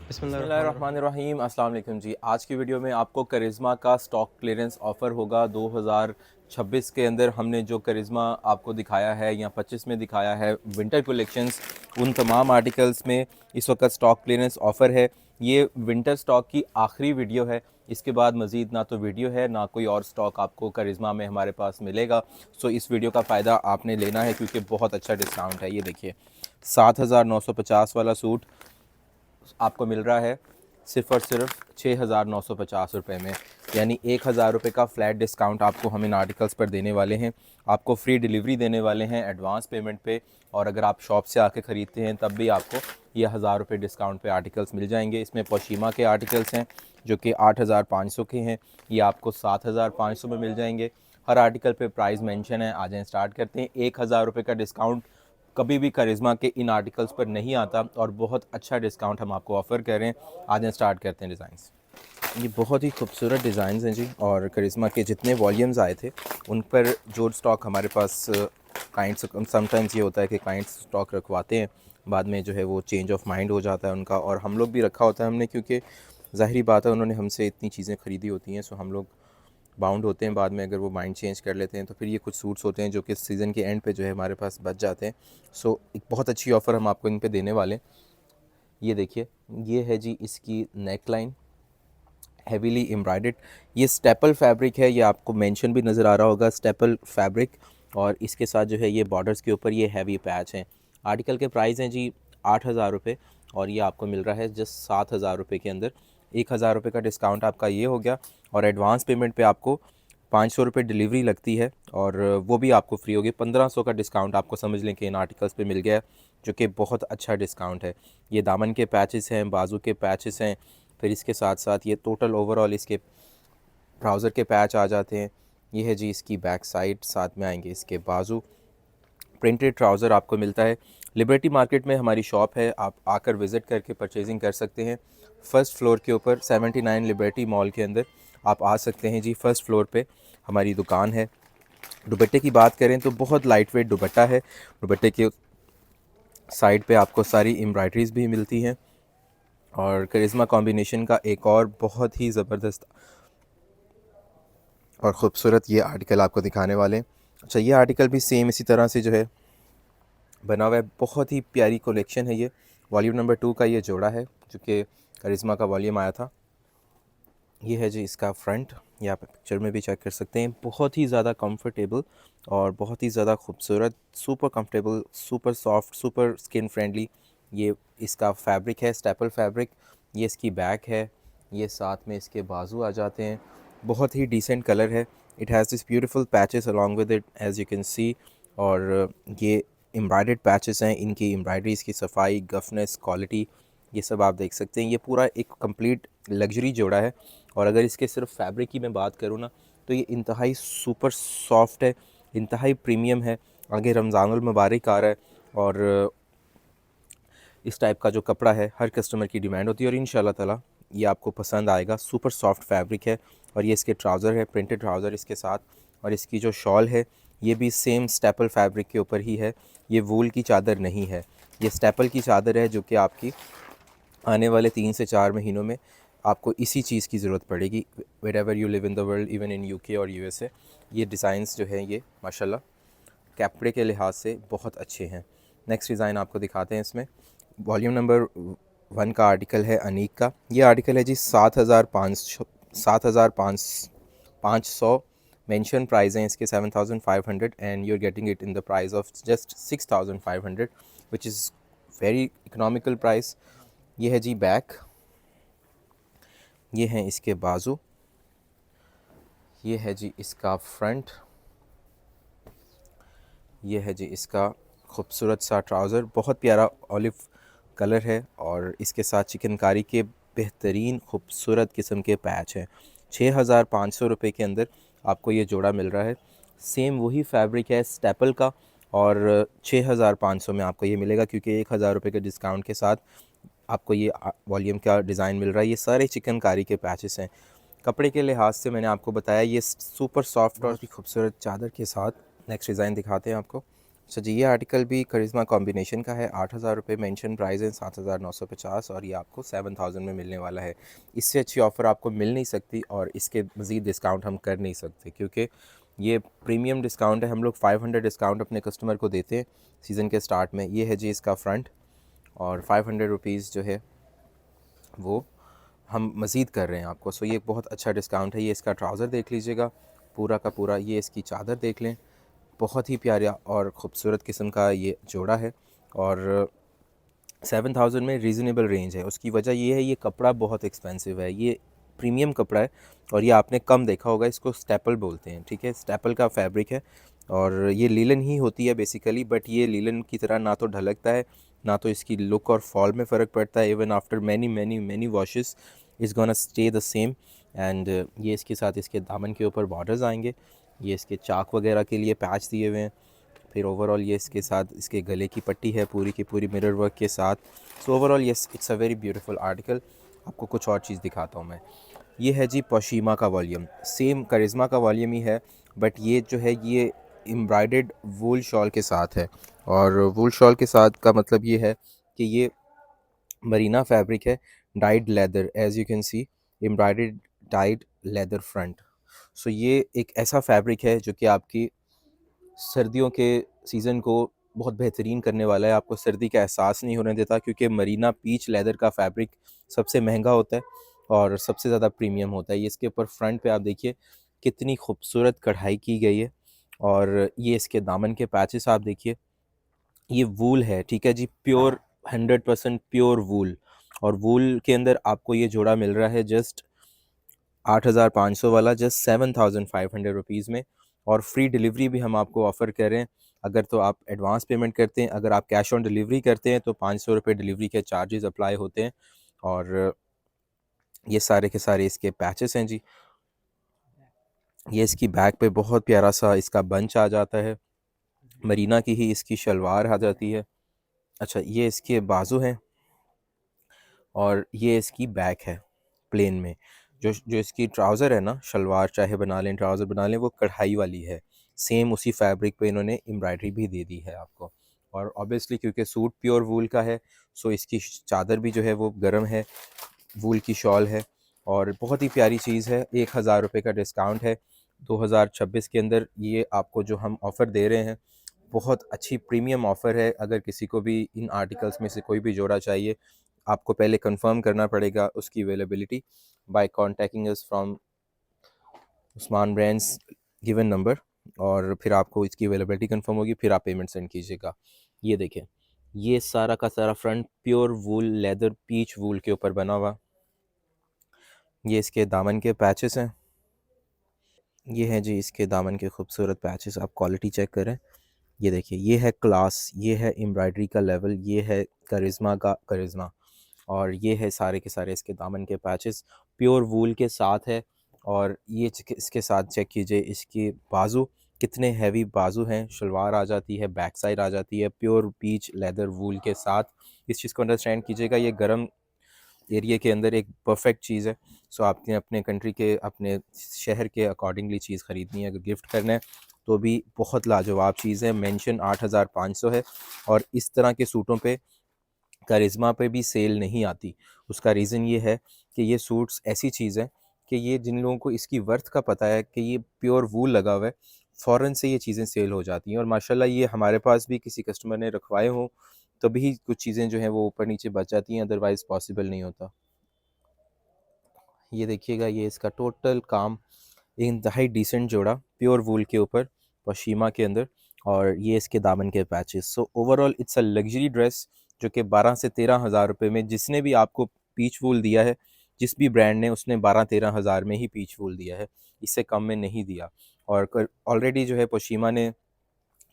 बिस्मिल्लाहिर्रहमानिर्रहीम। अस्सलाम वालेकुम जी। आज की वीडियो में आपको करिश्मा का स्टॉक क्लियरेंस ऑफ़र होगा 2026 के अंदर। हमने जो करिश्मा आपको दिखाया है या 25 में दिखाया है विंटर कलेक्शंस, उन तमाम आर्टिकल्स में इस वक्त स्टॉक क्लियरेंस ऑफ़र है। ये विंटर स्टॉक की आखिरी वीडियो है। इसके बाद मज़ीद ना तो वीडियो है ना कोई और स्टॉक आपको करिश्मा में हमारे पास मिलेगा। सो इस वीडियो का फ़ायदा आपने लेना है क्योंकि बहुत अच्छा डिस्काउंट है। ये देखिए 7,950 वाला सूट आपको मिल रहा है सिर्फ़ और सिर्फ 6,950 रुपये में, यानी 1,000 रुपये का फ्लैट डिस्काउंट आपको हम इन आर्टिकल्स पर देने वाले हैं। आपको फ्री डिलीवरी देने वाले हैं एडवांस पेमेंट पे, और अगर आप शॉप से आके ख़रीदते हैं तब भी आपको ये 1,000 रुपये डिस्काउंट पे आर्टिकल्स मिल जाएंगे। इसमें पशीमा के आर्टिकल्स हैं जो कि 8,500 के हैं, ये आपको 7,500 में मिल जाएंगे। हर आर्टिकल पे प्राइस मेंशन है। आ जाएँ स्टार्ट करते हैं। 1,000 रुपये का डिस्काउंट कभी भी करिश्मा के इन आर्टिकल्स पर नहीं आता और बहुत अच्छा डिस्काउंट हम आपको ऑफ़र कर रहे हैं। आज हम स्टार्ट करते हैं डिज़ाइंस। ये बहुत ही खूबसूरत डिज़ाइंस हैं जी, और करिश्मा के जितने वॉल्यूम्स आए थे उन पर जो स्टॉक हमारे पास क्लाइंट्स, समटाइम्स ये होता है कि क्लाइंट्स स्टॉक रखवाते हैं, बाद में जो है वो चेंज ऑफ माइंड हो जाता है उनका, और हम लोग भी रखा होता है हमने, क्योंकि ज़ाहिरी बात है उन्होंने हमसे इतनी चीज़ें ख़रीदी होती हैं। सो हम लोग बाउंड होते हैं बाद में अगर वो माइंड चेंज कर लेते हैं। तो फिर ये कुछ सूट्स होते हैं जो कि सीज़न के एंड पे जो है हमारे पास बच जाते हैं। सो एक बहुत अच्छी ऑफ़र हम आपको इन पे देने वाले हैं। ये देखिए, ये है जी इसकी नेक लाइन, हेवीली एम्ब्रॉयडर्ड। ये स्टेपल फैब्रिक है, ये आपको मेंशन भी नज़र आ रहा होगा, स्टेपल फैब्रिक। और इसके साथ जो है ये बॉर्डर्स के ऊपर ये हैवी पैच हैं। आर्टिकल के प्राइस हैं जी 8,000 रुपये, और ये आपको मिल रहा है जस्ट 7,000 रुपये के अंदर। 1,000 रुपये का डिस्काउंट आपका ये हो गया, और एडवांस पेमेंट पे आपको 500 रुपये डिलीवरी लगती है, और वो भी आपको फ्री होगी। 1,500 का डिस्काउंट आपको समझ लें कि इन आर्टिकल्स पे मिल गया है, जो कि बहुत अच्छा डिस्काउंट है। ये दामन के पैचेस हैं, बाजू के पैचेस हैं, फिर इसके साथ साथ ये टोटल ओवरऑल इसके ट्राउज़र के पैच आ जाते हैं। ये है जी इसकी बैक साइड, साथ में आएंगे इसके बाजू। प्रिंटेड ट्राउज़र आपको मिलता है। लिबर्टी मार्केट में हमारी शॉप है, आप आकर विज़िट करके परचेजिंग कर सकते हैं। फ़र्स्ट फ्लोर के ऊपर 79 लिबर्टी मॉल के अंदर आप आ सकते हैं जी। फ़र्स्ट फ्लोर पे हमारी दुकान है। दुपट्टे की बात करें तो बहुत लाइट वेट दुपट्टा है। दुपट्टे के साइड पे आपको सारी एम्ब्रॉयडरीज़ भी मिलती हैं, और करिश्मा कॉम्बिनेशन का एक और बहुत ही ज़बरदस्त और ख़ूबसूरत ये आर्टिकल आपको दिखाने वाले हैं। अच्छा, ये आर्टिकल भी सेम इसी तरह से जो है बना हुआ है। बहुत ही प्यारी कलेक्शन है ये। वॉल्यूम नंबर 2 का ये जोड़ा है जो कि करिश्मा का वॉल्यूम आया था। ये है जी इसका फ्रंट, ये आप पिक्चर में भी चेक कर सकते हैं। बहुत ही ज़्यादा कंफर्टेबल और बहुत ही ज़्यादा खूबसूरत, super comfortable, super soft, super skin friendly ये इसका फैब्रिक है, स्टेपल फैब्रिक। ये इसकी बैक है, ये साथ में इसके बाजू आ जाते हैं। बहुत ही डिसेंट कलर है। It has this beautiful patches along with it as you can सी, और ये एम्ब्रॉयडर्ड पैचेस हैं। इनकी एम्ब्रॉयडरीज़ की सफाई, गफनेस, क्वालिटी, ये सब आप देख सकते हैं। ये पूरा एक कंप्लीट लग्जरी जोड़ा है। और अगर इसके सिर्फ फैब्रिक की मैं बात करूँ ना, तो ये इंतहाई सुपर सॉफ्ट है, इंतहाई प्रीमियम है। आगे रमज़ानुल मुबारक आ रहा है, और इस टाइप का जो कपड़ा है हर कस्टमर की डिमांड होती है, और इंशाल्लाह ताला ये आपको पसंद आएगा। सुपर सॉफ्ट फैब्रिक है, और ये इसके ट्राउज़र है, प्रिंटेड ट्राउज़र इसके साथ। और इसकी जो शॉल है ये भी सेम स्टेपल फैब्रिक के ऊपर ही है। ये वूल की चादर नहीं है, ये स्टेपल की चादर है, जो कि आपकी आने वाले 3 से 4 महीनों में आपको इसी चीज़ की ज़रूरत पड़ेगी। Wherever you live in the world, even in UK और यूएसए। ये डिज़ाइंस जो हैं ये माशाल्लाह कपड़े के लिहाज से बहुत अच्छे हैं। नेक्स्ट डिज़ाइन आपको दिखाते हैं। इसमें वॉल्यूम नंबर 1 का आर्टिकल है अनीक का। ये आर्टिकल है जी 7,500 मेंशन प्राइस हैं इसके 7,500, and you are getting it in the price of just 6,500, which is very economical price. ये है जी बैक, ये हैं इसके बाजू, ये है जी इसका फ्रंट, ये है जी इसका खूबसूरत सा ट्राउज़र। बहुत प्यारा ऑलिव कलर है, और इसके साथ चिकनकारी के बेहतरीन खूबसूरत किस्म के पैच हैं। 6,500 रुपये के अंदर आपको ये जोड़ा मिल रहा है। सेम वही फैब्रिक है स्टेपल का, और 6,500 में आपको ये मिलेगा, क्योंकि 1,000 रुपये के डिस्काउंट के साथ आपको ये वॉल्यूम का डिज़ाइन मिल रहा है। ये सारे चिकनकारी के पैचेस हैं। कपड़े के लिहाज से मैंने आपको बताया ये सुपर सॉफ्ट और खूबसूरत चादर के साथ। नेक्स्ट डिज़ाइन दिखाते हैं आपको। अच्छा जी, ये आर्टिकल भी करिश्मा कॉम्बिनेशन का है। 8,000 रुपये मेंशन प्राइस है, 7,950 और ये आपको 7,000 में मिलने वाला है। इससे अच्छी ऑफ़र आपको मिल नहीं सकती और इसके मज़ीद डिस्काउंट हम कर नहीं सकते, क्योंकि ये प्रीमियम डिस्काउंट है। हम लोग 500 डिस्काउंट अपने कस्टमर को देते हैं सीज़न के स्टार्ट में। ये है जी इसका फ्रंट, और 500 रुपीज़ जो है वो हम मज़ीद कर रहे हैं आपको। सो ये एक बहुत अच्छा डिस्काउंट है। ये इसका ट्राउज़र देख लीजिएगा पूरा का पूरा, ये इसकी चादर देख लें, बहुत ही प्यारा और ख़ूबसूरत किस्म का ये जोड़ा है। और 7,000 में रीज़नेबल रेंज है। उसकी वजह ये है, ये कपड़ा बहुत एक्सपेंसिव है, ये प्रीमियम कपड़ा है और ये आपने कम देखा होगा। इसको स्टेपल बोलते हैं, ठीक है, स्टेपल का फैब्रिक है और ये लीलन ही होती है बेसिकली। बट ये लीलन की तरह ना तो ढलकता है, ना तो इसकी लुक और फॉल में फ़र्क पड़ता है। Even after many many many washes is gonna stay the same. And ये इसके साथ इसके दामन के ऊपर बॉर्डर्स आएंगे। ये इसके चाक वगैरह के लिए पैच दिए हुए हैं। फिर ओवरऑल ये इसके साथ इसके गले की पट्टी है पूरी की पूरी मिरर वर्क के साथ। So overall yes, it's a very beautiful article. आपको कुछ और चीज़ दिखाता हूँ मैं। ये है जी पश्चिमा का वॉल्यूम, सेम करिश्मा का वॉल्यूम ही है, बट ये जो है ये एम्ब्रॉयडर्ड वूल शॉल के साथ है। और वूल शॉल के साथ का मतलब ये है कि ये मरीना फैब्रिक है, dyed leather, as you can see embroidered dyed leather front. So ये एक ऐसा फैब्रिक है जो कि आपकी सर्दियों के सीज़न को बहुत बेहतरीन करने वाला है। आपको सर्दी का एहसास नहीं होने देता, क्योंकि मरीना पीच लेदर का फैब्रिक सबसे महंगा होता है और सबसे ज़्यादा प्रीमियम होता है। ये इसके ऊपर फ्रंट पे आप देखिए कितनी खूबसूरत कढ़ाई की गई है। और ये इसके दामन के पैचेस आप देखिए, ये वूल है, ठीक है जी, प्योर 100% प्योर वूल। और वूल के अंदर आपको ये जोड़ा मिल रहा है जस्ट 8,500 वाला, जस्ट 7,500 रुपीज़ में। और फ्री डिलीवरी भी हम आपको ऑफ़र कर रहे हैं। अगर तो आप एडवांस पेमेंट करते हैं, अगर आप कैश ऑन डिलीवरी करते हैं तो 500 रुपये डिलीवरी के चार्जेस अप्लाई होते हैं। और ये सारे के सारे इसके पैचेस हैं जी। ये इसकी बैक पे बहुत प्यारा सा इसका बंच आ जाता है, मरीना की ही इसकी शलवार आ जाती है। अच्छा, ये इसके बाजू हैं और ये इसकी बैक है प्लेन में। जो जो इसकी ट्राउज़र है ना, शलवार चाहे बना लें, ट्राउज़र बना लें, वो कढ़ाई वाली है। सेम उसी फैब्रिक पे इन्होंने एम्ब्रॉयडरी भी दे दी है आपको। और ऑब्वियसली क्योंकि सूट प्योर वूल का है, सो इसकी चादर भी जो है वो गर्म है, वूल की शॉल है और बहुत ही प्यारी चीज़ है। 1,000 रुपये का डिस्काउंट है 2026 के अंदर। ये आपको जो हम ऑफ़र दे रहे हैं, बहुत अच्छी प्रीमियम ऑफ़र है। अगर किसी को भी इन आर्टिकल्स में से कोई भी जोड़ा चाहिए, आपको पहले कंफर्म करना पड़ेगा उसकी availability by contacting us from Usman brands given number. और फिर आपको इसकी अवेलेबिलिटी कंफर्म होगी, फिर आप पेमेंट सेंड कीजिएगा। ये देखें, ये सारा का सारा front pure wool leather peach wool के ऊपर बना हुआ। ये इसके दामन के पैचेस हैं। ये है जी इसके दामन के खूबसूरत पैचेस, आप क्वालिटी चेक करें। ये देखिए, ये है क्लास, ये है एम्ब्रॉयडरी का लेवल, ये है करिश्मा का करिश्मा। और ये है सारे के सारे इसके दामन के पैचेस, प्योर वूल के साथ है। और ये इसके साथ चेक कीजिए इसके बाजू, कितने हैवी बाजू हैं। शलवार आ जाती है, बैक साइड आ जाती है, प्योर पीच लेदर वूल के साथ। इस चीज़ को अंडरस्टैंड कीजिएगा, ये गर्म एरिया के अंदर एक परफेक्ट चीज़ है। सो आपने अपने कंट्री के, अपने शहर के अकॉर्डिंगली चीज़ ख़रीदनी है, अगर गिफ्ट करना है तो भी बहुत लाजवाब चीज़ है। मेंशन 8,500 है। और इस तरह के सूटों पे करिश्मा पे भी सेल नहीं आती। उसका रीज़न ये है कि ये सूट्स ऐसी चीज़ है कि ये जिन लोगों को इसकी वर्थ का पता है कि ये प्योर वूल लगा हुआ है, फ़ौरन से ये चीज़ें सेल हो जाती हैं। और माशाल्लाह ये हमारे पास भी किसी कस्टमर ने रखवाए हों तभी कुछ चीज़ें जो हैं वो ऊपर नीचे बच जाती हैं, अदरवाइज़ पॉसिबल नहीं होता। ये देखिएगा, ये इसका टोटल काम इंतहाई डिसेंट जोड़ा प्योर वूल के ऊपर पश्चिमा के अंदर। और ये इसके दामन के patches. So overall it's a luxury dress जो कि 12 से 13,000 रुपये में, जिसने भी आपको पीच वूल दिया है, जिस भी ब्रांड ने, उसने 12-13 हज़ार में ही पीच वूल दिया है, इससे कम में नहीं दिया। और ऑलरेडी जो है पश्चिमा ने,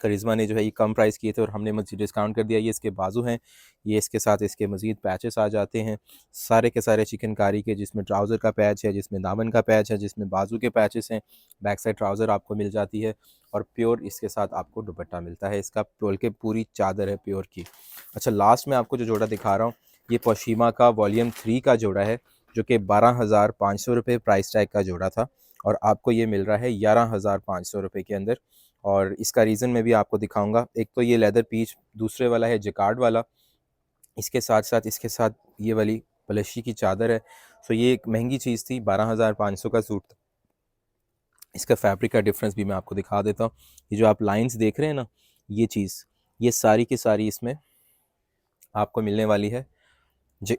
करिश्मा ने जो है ये कम प्राइस किए थे और हमने मज़ीद डिस्काउंट कर दिया। ये इसके बाजू हैं, ये इसके साथ इसके मज़ीद पैचेस आ जाते हैं, सारे के सारे चिकनकारी के, जिसमें ट्राउज़र का पैच है, जिसमें दामन का पैच है, जिसमें बाजू के पैचेस हैं, बैक साइड ट्राउज़र आपको मिल जाती है। और प्योर इसके साथ आपको दुपट्टा मिलता है इसका, बोल के पूरी चादर है प्योर की। अच्छा, लास्ट में आपको जो जोड़ा दिखा रहा हूँ, ये पश्चिमा का वॉल्यूम 3 का जोड़ा है, जो कि 12,500 रुपये प्राइस टैग का जोड़ा था और आपको ये मिल रहा है 11,500 रुपये के अंदर। और इसका रीज़न मैं भी आपको दिखाऊंगा। एक तो ये लेदर पीच, दूसरे वाला है जिकार्ड वाला, इसके साथ साथ इसके साथ ये वाली पलशी की चादर है। सो ये एक महंगी चीज़ थी, 12,500 का सूट था। इसका फैब्रिक का डिफरेंस भी मैं आपको दिखा देता हूँ। ये जो आप लाइंस देख रहे हैं ना, ये चीज़, ये सारी की सारी इसमें आपको मिलने वाली है जे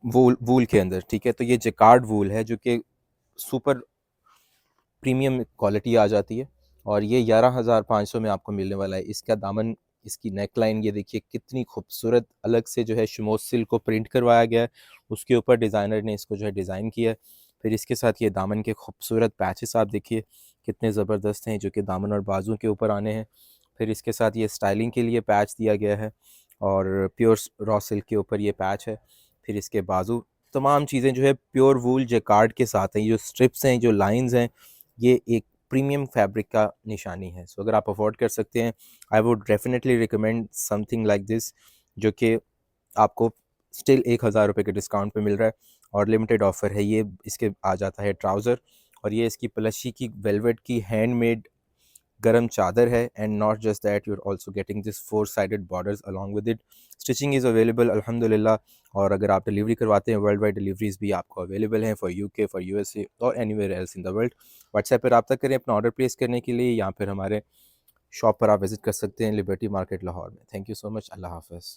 वूल वूल के अंदर, ठीक है। तो ये जेकार्ड वूल है जो कि सुपर प्रीमियम क्वालिटी आ जाती है, और ये 11,500 में आपको मिलने वाला है। इसका दामन, इसकी नेक लाइन ये देखिए कितनी खूबसूरत, अलग से जो है शमोस सिल्क को प्रिंट करवाया गया है, उसके ऊपर डिज़ाइनर ने इसको जो है डिज़ाइन किया है। फिर इसके साथ ये दामन के खूबसूरत पैचेस आप देखिए कितने ज़बरदस्त हैं, जो कि दामन और बाजू के ऊपर आने हैं। फिर इसके साथ ये स्टाइलिंग के लिए पैच दिया गया है, और प्योर रॉ सिल्क के ऊपर ये पैच है। फिर इसके बाजू तमाम चीज़ें जो है प्योर वूल जेकार्ड के साथ हैं। ये जो स्ट्रिप्स हैं, जो लाइंस हैं, ये एक प्रीमियम फैब्रिक का निशानी है। सो अगर आप अफोर्ड कर सकते हैं, I would definitely recommend something like this, जो कि आपको स्टिल 1,000 रुपये के डिस्काउंट पे मिल रहा है, और लिमिटेड ऑफर है ये। इसके आ जाता है ट्राउज़र, और ये इसकी प्लशी की वेलवेट की हैंडमेड गरम चादर है। And not just that, you are also getting this 4 sided borders along with it. Stitching is available अल्हम्दुलिल्लाह, और अगर आप डिलीवरी करवाते हैं, वर्ल्ड वाइड डिलीवरीज भी आपको अवेलेबल हैं फॉर यूके, फॉर यूएसए और anywhere else in the world. WhatsApp पर रब्ता करें अपना ऑर्डर प्लेस करने के लिए, या फिर हमारे शॉप पर आप विजिट कर सकते हैं लिबर्टी मार्केट लाहौर में। Thank you so much. अल्लाह हाफ़िज़।